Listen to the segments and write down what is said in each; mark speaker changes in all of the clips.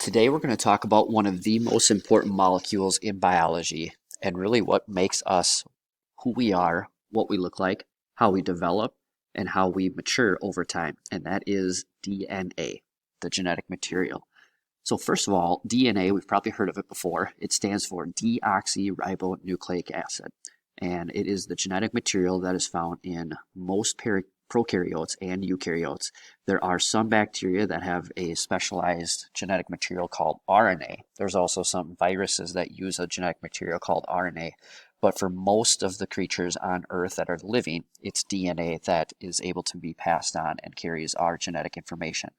Speaker 1: Today we're going to talk about one of the most important molecules in biology and really what makes us who we are, what we look like, how we develop, and how we mature over time, and that is DNA, the genetic material. So first of all, DNA, we've probably heard of it before. It stands for deoxyribonucleic acid, and it is the genetic material that is found in most prokaryotes and eukaryotes. There are some bacteria that have a specialized genetic material called RNA. There's also some viruses that use a genetic material called RNA. But for most of the creatures on Earth that are living, it's DNA that is able to be passed on and carries our genetic information.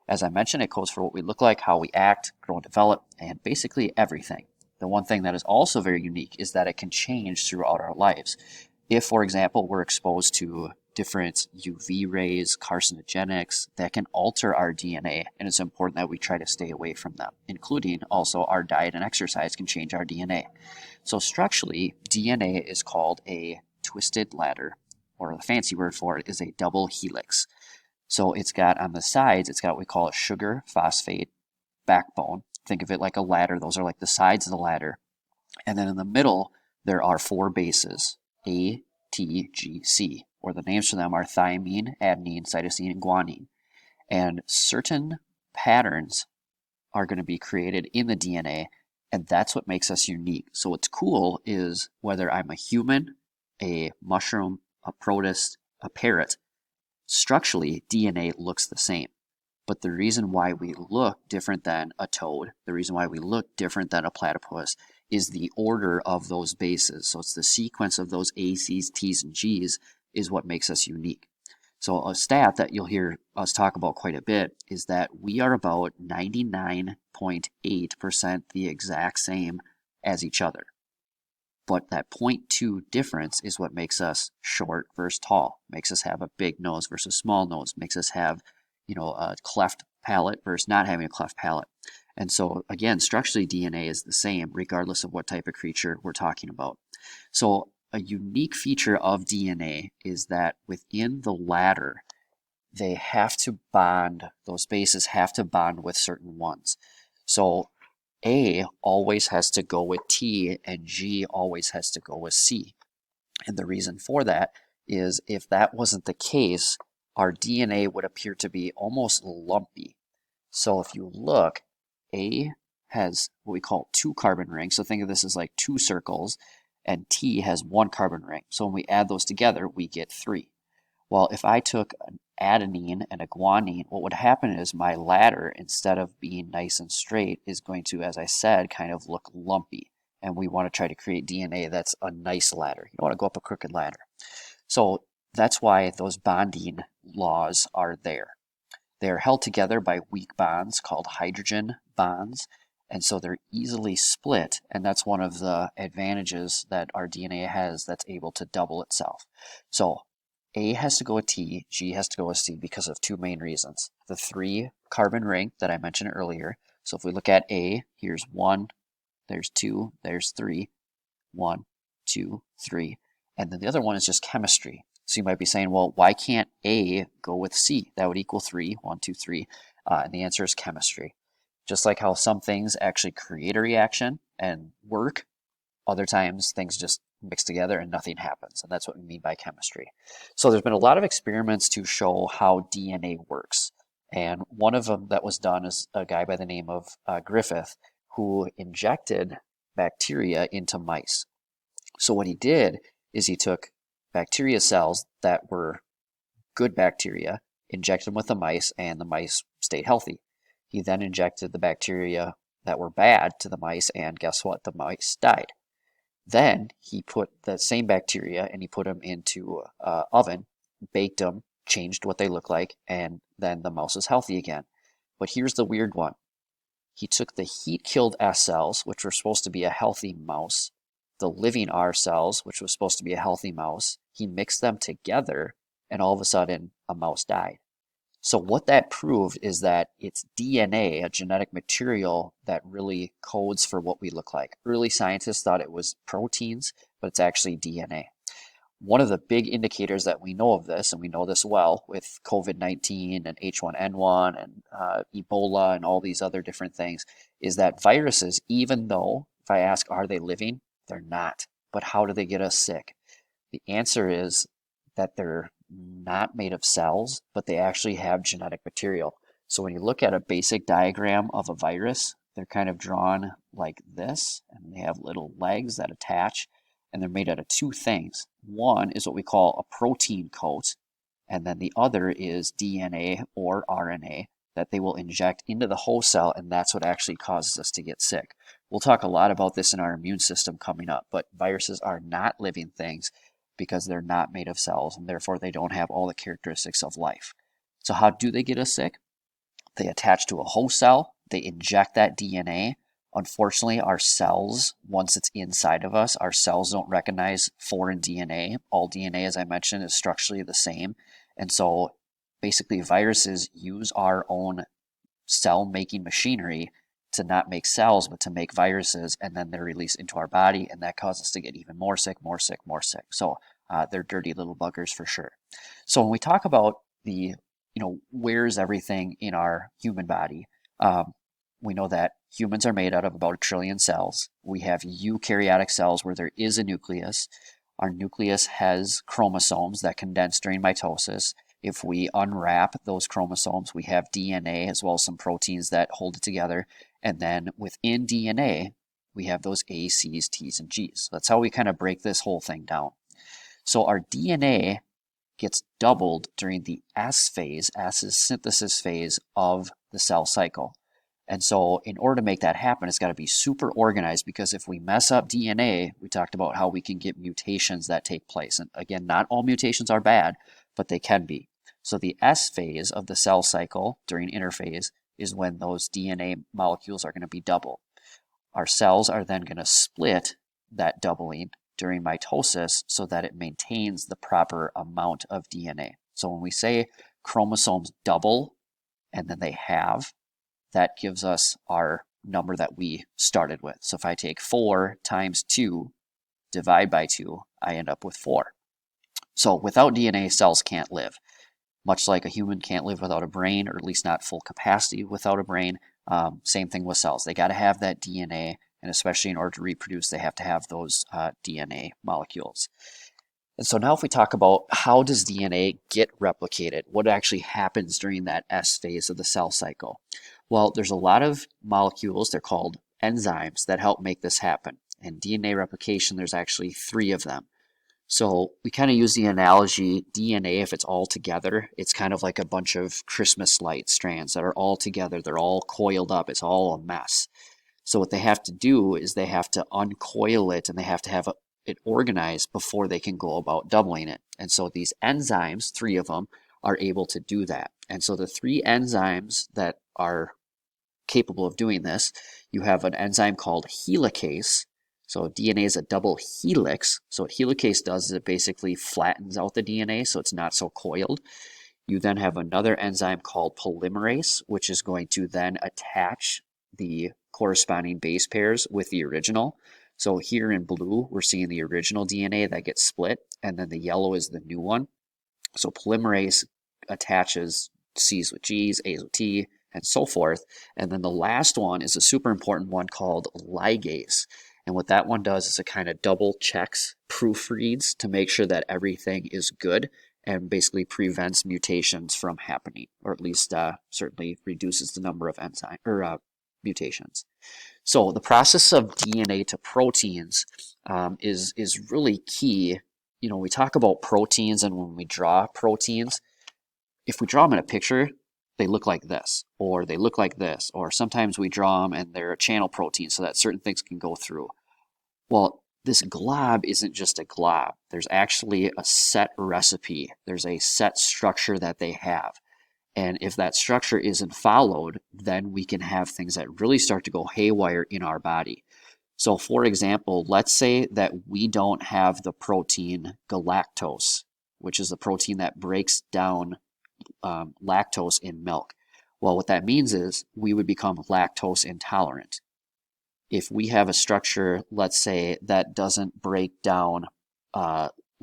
Speaker 1: As I mentioned, it codes for what we look like, how we act, grow and develop, and basically everything. The one thing that is also very unique is that it can change throughout our lives. If, for example, we're exposed to different UV rays, carcinogenics, that can alter our DNA, and it's important that we try to stay away from them, including also our diet and exercise can change our DNA. So structurally, DNA is called a twisted ladder, or the fancy word for it is a double helix. So it's got on the sides, it's got what we call a sugar phosphate backbone. Think of it like a ladder. Those are like the sides of the ladder. And then in the middle, there are four bases, A, T, G, C, or the names for them are thymine, adenine, cytosine, and guanine. And certain patterns are going to be created in the DNA, and that's what makes us unique. So what's cool is whether I'm a human, a mushroom, a protist, a parrot, structurally, DNA looks the same. But the reason why we look different than a toad, the reason why we look different than a platypus, is the order of those bases. So it's the sequence of those A, C's, T's, and G's is what makes us unique. So a stat that you'll hear us talk about quite a bit is that we are about 99.8% the exact same as each other. But that 0.2 difference is what makes us short versus tall, makes us have a big nose versus small nose, makes us have, a cleft palate versus not having a cleft palate. And so again, structurally DNA is the same regardless of what type of creature we're talking about. So a unique feature of DNA is that within the ladder, they have to bond, those bases have to bond with certain ones. So A always has to go with T and G always has to go with C. And the reason for that is if that wasn't the case, our DNA would appear to be almost lumpy. So if you look, A has what we call two carbon rings. So think of this as like two circles, and T has one carbon ring. So when we add those together, we get three. Well, if I took an adenine and a guanine, what would happen is my ladder, instead of being nice and straight, is going to, as I said, kind of look lumpy. And we want to try to create DNA that's a nice ladder. You don't want to go up a crooked ladder. So that's why those bonding laws are there. They're held together by weak bonds called hydrogen bonds, and so they're easily split, and that's one of the advantages that our DNA has that's able to double itself. So A has to go with T, G has to go with C because of two main reasons. The three carbon ring that I mentioned earlier. So if we look at A, here's 1, there's 2, there's 3, 1, 2, 3, and then the other one is just chemistry. So you might be saying, well, why can't A go with C? That would equal 3, 1, 2, 3. And the answer is chemistry. Just like how some things actually create a reaction and work, other times things just mix together and nothing happens. And that's what we mean by chemistry. So there's been a lot of experiments to show how DNA works. And one of them that was done is a guy by the name of Griffith, who injected bacteria into mice. So what he did is he took bacteria cells that were good bacteria, injected them with the mice, and the mice stayed healthy. He then injected the bacteria that were bad to the mice, and guess what? The mice died. Then he put that same bacteria and he put them into an oven, baked them, changed what they look like, and then the mouse is healthy again. But here's the weird one. He took the heat-killed S cells, which were supposed to be a healthy mouse, the living R cells, which was supposed to be a healthy mouse. He mixed them together, and all of a sudden, a mouse died. So what that proved is that it's DNA, a genetic material, that really codes for what we look like. Early scientists thought it was proteins, but it's actually DNA. One of the big indicators that we know of this, and we know this well with COVID-19 and H1N1 and Ebola and all these other different things, is that viruses, even though if I ask, are they living? They're not. But how do they get us sick? The answer is that they're not made of cells, but they actually have genetic material. So when you look at a basic diagram of a virus, they're kind of drawn like this, and they have little legs that attach, and they're made out of two things. One is what we call a protein coat, and then the other is DNA or RNA that they will inject into the host cell, and that's what actually causes us to get sick. We'll talk a lot about this in our immune system coming up, but viruses are not living things because they're not made of cells, and therefore they don't have all the characteristics of life. So how do they get us sick? They attach to a host cell, they inject that DNA. Unfortunately, our cells, once it's inside of us, our cells don't recognize foreign DNA. All DNA, as I mentioned, is structurally the same. And so basically viruses use our own cell-making machinery to not make cells, but to make viruses, and then they're released into our body, and that causes us to get even more sick, more sick, more sick. So they're dirty little buggers for sure. So when we talk about the, where's everything in our human body, we know that humans are made out of about 1 trillion cells. We have eukaryotic cells where there is a nucleus. Our nucleus has chromosomes that condense during mitosis. If we unwrap those chromosomes, we have DNA as well as some proteins that hold it together. And then within DNA, we have those A, C's, T's, and G's. So that's how we kind of break this whole thing down. So our DNA gets doubled during the S phase, S is synthesis phase of the cell cycle. And so in order to make that happen, it's got to be super organized, because if we mess up DNA, we talked about how we can get mutations that take place. And again, not all mutations are bad, but they can be. So the S phase of the cell cycle during interphase is when those DNA molecules are going to be doubled. Our cells are then going to split that doubling during mitosis so that it maintains the proper amount of DNA. So when we say chromosomes double and then they halve, that gives us our number that we started with. So if I take 4 times 2, divide by 2, I end up with 4. So without DNA, cells can't live. Much like a human can't live without a brain, or at least not full capacity without a brain, same thing with cells. They got to have that DNA, and especially in order to reproduce, they have to have those DNA molecules. And so now if we talk about how does DNA get replicated, what actually happens during that S phase of the cell cycle? Well, there's a lot of molecules, they're called enzymes, that help make this happen. And DNA replication, there's actually 3 of them. So we kind of use the analogy, DNA, if it's all together, it's kind of like a bunch of Christmas light strands that are all together. They're all coiled up. It's all a mess. So what they have to do is they have to uncoil it, and they have to have it organized before they can go about doubling it. And so these enzymes, 3 of them, are able to do that. And so the 3 enzymes that are capable of doing this, you have an enzyme called helicase. So DNA is a double helix. So what helicase does is it basically flattens out the DNA so it's not so coiled. You then have another enzyme called polymerase, which is going to then attach the corresponding base pairs with the original. So here in blue, we're seeing the original DNA that gets split, and then the yellow is the new one. So polymerase attaches C's with G's, A's with T, and so forth. And then the last one is a super important one called ligase. And what that one does is it kind of double checks, proofreads to make sure that everything is good, and basically prevents mutations from happening, or at least certainly reduces the number of enzyme or mutations. So the process of DNA to proteins is really key. We talk about proteins, and when we draw proteins, if we draw them in a picture, they look like this, or they look like this, or sometimes we draw them and they're a channel protein so that certain things can go through. Well, this glob isn't just a glob. There's actually a set recipe. There's a set structure that they have. And if that structure isn't followed, then we can have things that really start to go haywire in our body. So for example, let's say that we don't have the protein galactose, which is the protein that breaks down lactose in milk. Well, what that means is we would become lactose intolerant. If we have a structure, let's say, that doesn't break down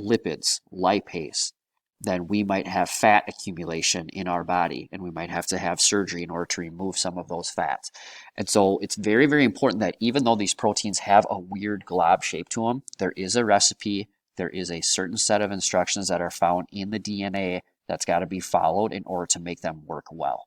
Speaker 1: lipids, lipase, then we might have fat accumulation in our body, and we might have to have surgery in order to remove some of those fats. And so it's very, very important that even though these proteins have a weird glob shape to them, there is a recipe, there is a certain set of instructions that are found in the DNA that's got to be followed in order to make them work well.